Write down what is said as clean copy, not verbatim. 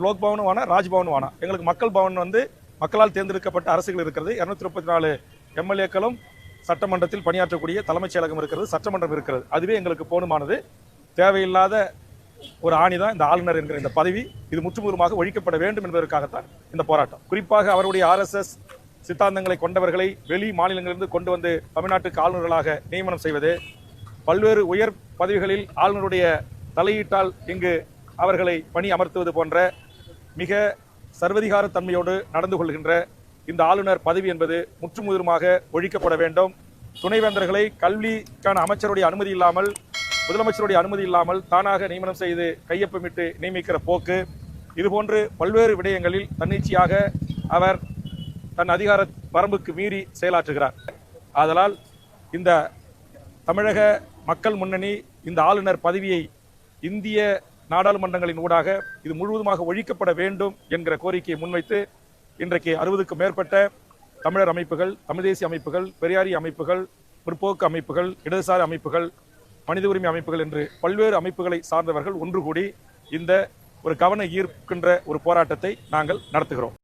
லோக் பவனும் வேணாம், ராஜ்பவனும் வேணாம். எங்களுக்கு மக்கள் பவன் வந்து மக்களால் தேர்ந்தெடுக்கப்பட்ட அரசுகள் இருக்கிறது. 234 எம்எல்ஏக்களும் சட்டமன்றத்தில் பணியாற்றக்கூடிய தலைமைச் செயலகம் இருக்கிறது, சட்டமன்றம் இருக்கிறது. அதுவே எங்களுக்கு போதுமானது. தேவையில்லாத ஒரு ஆணிதான் இந்த ஆளுநர் என்கிற இந்த பதவி. இது முற்றுமுழுமாக ஒழிக்கப்பட வேண்டும் என்பதற்காகத்தான் இந்த போராட்டம். குறிப்பாக அவருடைய RSS சித்தாந்தங்களை கொண்டவர்களை வெளி மாநிலங்களிலிருந்து கொண்டு வந்து தமிழ்நாட்டுக்கு ஆளுநர்களாக நியமனம் செய்வது, பல்வேறு உயர் பதவிகளில் ஆளுநருடைய தலையீட்டால் இங்கு அவர்களை பணி அமர்த்துவது போன்ற மிக சர்வதிகார தன்மையோடு நடந்து கொள்கின்ற இந்த ஆளுநர் பதவி என்பது முற்றுமுழுமாக ஒழிக்கப்பட வேண்டும். துணைவேந்தர்களை கல்விக்கான அமைச்சருடைய அனுமதி இல்லாமல், முதலமைச்சருடைய அனுமதி இல்லாமல் தானாக நியமனம் செய்து கையொப்பமிட்டு நியமிக்கிற போக்கு, இதுபோன்று பல்வேறு விடயங்களில் தன்னிச்சையாக அவர் தன் அதிகார வரம்புக்கு மீறி செயலாற்றுகிறார். ஆதலால் இந்த தமிழக மக்கள் முன்னணி இந்த ஆளுநர் பதவியை இந்திய நாடாளுமன்றங்களின் ஊடாக இது முழுவதுமாக ஒழிக்கப்பட வேண்டும் என்கிற கோரிக்கையை முன்வைத்து இன்றைக்கு 60க்கும் மேற்பட்ட தமிழர் அமைப்புகள், தமிழ் தேசிய அமைப்புகள், பெரியாரிய அமைப்புகள், முற்போக்கு அமைப்புகள், இடதுசாரி அமைப்புகள், மனித உரிமை அமைப்புகள் என்று பல்வேறு அமைப்புகளை சார்ந்தவர்கள் ஒன்று கூடி இந்த ஒரு கவன ஈர்க்கின்ற ஒரு போராட்டத்தை நாங்கள் நடத்துகிறோம்.